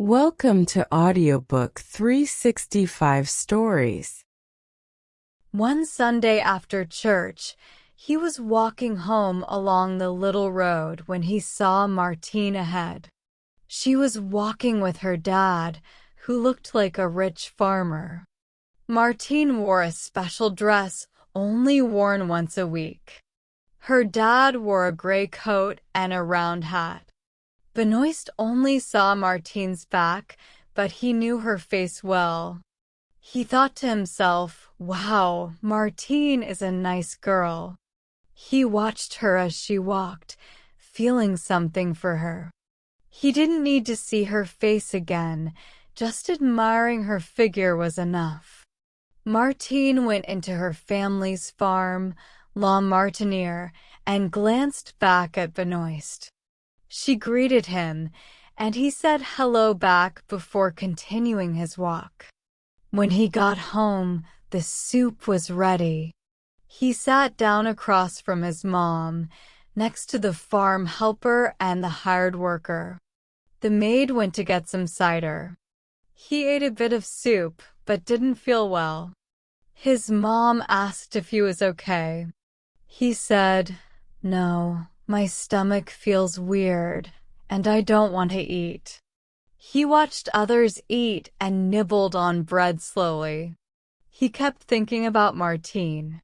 Welcome to Audiobook 365 Stories. One Sunday after church, he was walking home along the little road when he saw Martine ahead. She was walking with her dad, who looked like a rich farmer. Martine wore a special dress only worn once a week. Her dad wore a gray coat and a round hat. Benoist only saw Martine's back, but he knew her face well. He thought to himself, "Wow, Martine is a nice girl." He watched her as she walked, feeling something for her. He didn't need to see her face again, just admiring her figure was enough. Martine went into her family's farm, La Martiniere, and glanced back at Benoist. She greeted him, and he said hello back before continuing his walk. When he got home, the soup was ready. He sat down across from his mom, next to the farm helper and the hired worker. The maid went to get some cider. He ate a bit of soup, but didn't feel well. His mom asked if he was okay. He said, "No. My stomach feels weird, and I don't want to eat." He watched others eat and nibbled on bread slowly. He kept thinking about Martine.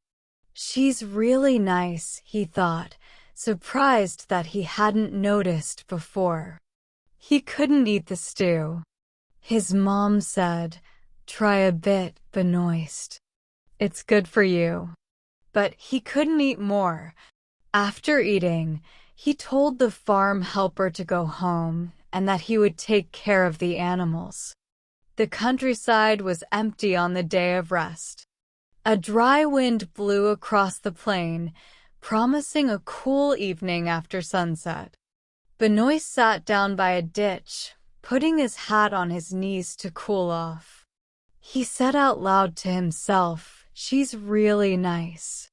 She's really nice, he thought, surprised that he hadn't noticed before. He couldn't eat the stew. His mom said, "Try a bit, Benoist. It's good for you." But he couldn't eat more. After eating, he told the farm helper to go home and that he would take care of the animals. The countryside was empty on the day of rest. A dry wind blew across the plain, promising a cool evening after sunset. Benoist sat down by a ditch, putting his hat on his knees to cool off. He said out loud to himself, "She's really nice."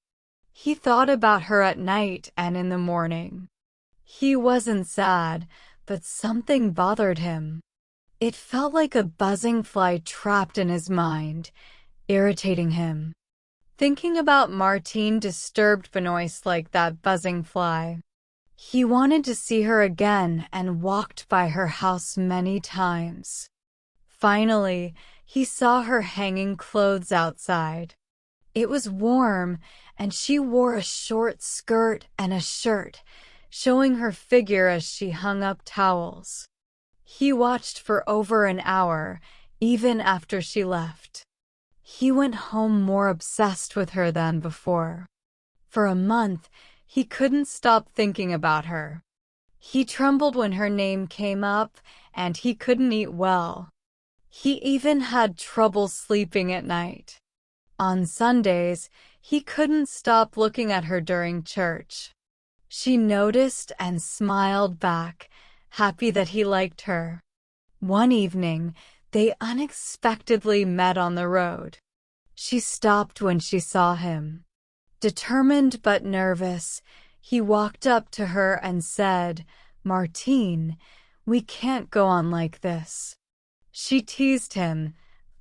He thought about her at night and in the morning. He wasn't sad, but something bothered him. It felt like a buzzing fly trapped in his mind, irritating him. Thinking about Martine disturbed Benoist like that buzzing fly. He wanted to see her again and walked by her house many times. Finally, he saw her hanging clothes outside. It was warm, and she wore a short skirt and a shirt, showing her figure as she hung up towels. He watched for over an hour, even after she left. He went home more obsessed with her than before. For a month, he couldn't stop thinking about her. He trembled when her name came up, and he couldn't eat well. He even had trouble sleeping at night. On Sundays, he couldn't stop looking at her during church. She noticed and smiled back, happy that he liked her. One evening, they unexpectedly met on the road. She stopped when she saw him. Determined but nervous, he walked up to her and said, "Martine, we can't go on like this." She teased him,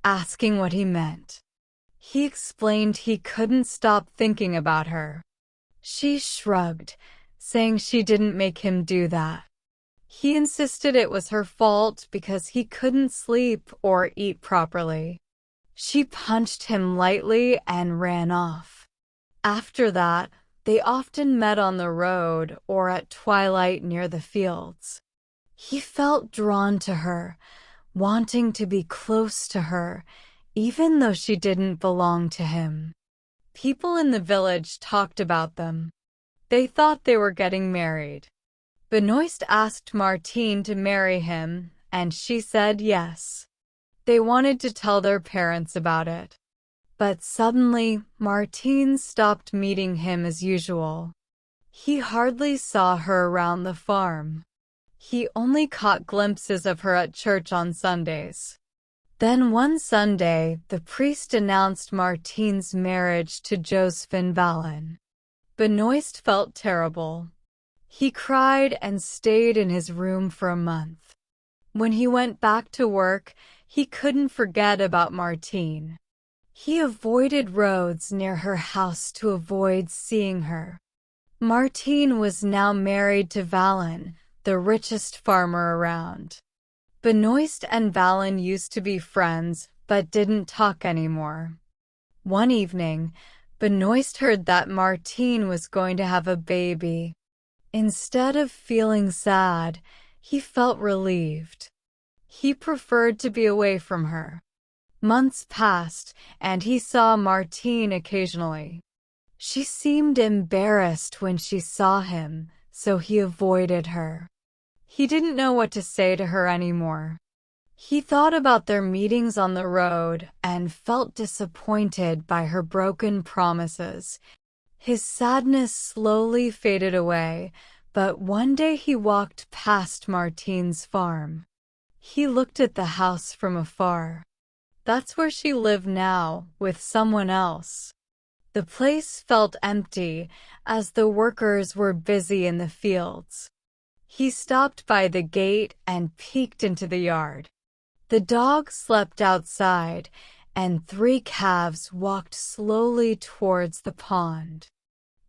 asking what he meant. He explained he couldn't stop thinking about her. She shrugged, saying she didn't make him do that. He insisted it was her fault because he couldn't sleep or eat properly. She punched him lightly and ran off. After that, they often met on the road or at twilight near the fields. He felt drawn to her, wanting to be close to her, even though she didn't belong to him. People in the village talked about them. They thought they were getting married. Benoist asked Martine to marry him, and she said yes. They wanted to tell their parents about it. But suddenly, Martine stopped meeting him as usual. He hardly saw her around the farm. He only caught glimpses of her at church on Sundays. Then one Sunday, the priest announced Martine's marriage to Josephine Vallon. Benoist felt terrible. He cried and stayed in his room for a month. When he went back to work, he couldn't forget about Martine. He avoided roads near her house to avoid seeing her. Martine was now married to Valen, the richest farmer around. Benoist and Valen used to be friends, but didn't talk anymore. One evening, Benoist heard that Martine was going to have a baby. Instead of feeling sad, he felt relieved. He preferred to be away from her. Months passed, and he saw Martine occasionally. She seemed embarrassed when she saw him, so he avoided her. He didn't know what to say to her anymore. He thought about their meetings on the road and felt disappointed by her broken promises. His sadness slowly faded away, but one day he walked past Martine's farm. He looked at the house from afar. That's where she lived now, with someone else. The place felt empty, as the workers were busy in the fields. He stopped by the gate and peeked into the yard. The dog slept outside, and 3 calves walked slowly towards the pond.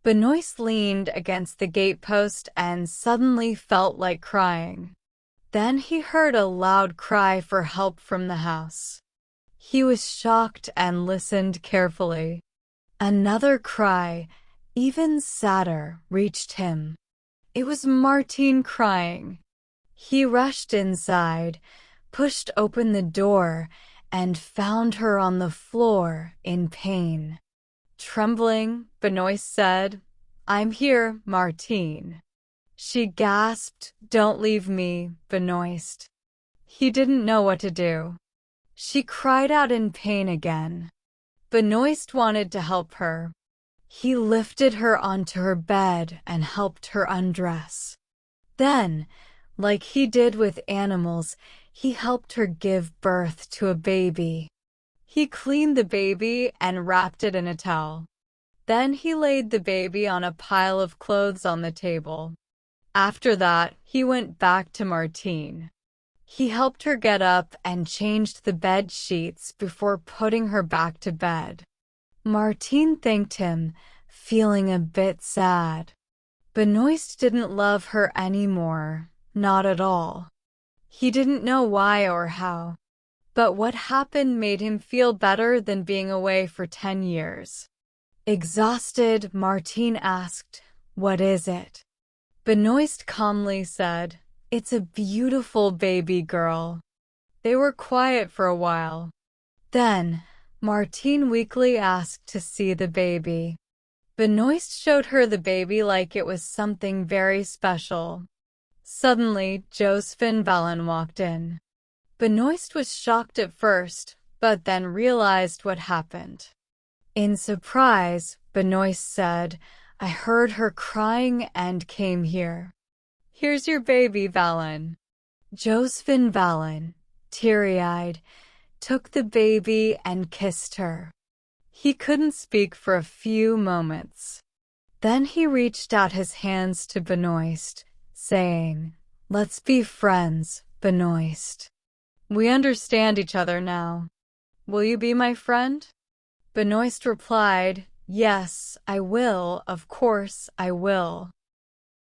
Benoist leaned against the gatepost and suddenly felt like crying. Then he heard a loud cry for help from the house. He was shocked and listened carefully. Another cry, even sadder, reached him. It was Martine crying. He rushed inside, pushed open the door, and found her on the floor in pain. Trembling, Benoist said, "I'm here, Martine." She gasped, "Don't leave me, Benoist." He didn't know what to do. She cried out in pain again. Benoist wanted to help her. He lifted her onto her bed and helped her undress. Then, like he did with animals, he helped her give birth to a baby. He cleaned the baby and wrapped it in a towel. Then he laid the baby on a pile of clothes on the table. After that, he went back to Martine. He helped her get up and changed the bed sheets before putting her back to bed. Martine thanked him, feeling a bit sad. Benoist didn't love her anymore, not at all. He didn't know why or how. But what happened made him feel better than being away for 10 years. Exhausted, Martine asked, "What is it?" Benoist calmly said, "It's a beautiful baby girl." They were quiet for a while. Then, Martine weakly asked to see the baby. Benoist showed her the baby like it was something very special. Suddenly, Josephine Valen walked in. Benoist was shocked at first, but then realized what happened. In surprise, Benoist said, "I heard her crying and came here." "Here's your baby, Valen." Josephine Valen, teary-eyed, took the baby and kissed her. He couldn't speak for a few moments. Then he reached out his hands to Benoist, saying, "Let's be friends, Benoist. We understand each other now. Will you be my friend?" Benoist replied, "Yes, I will, of course I will."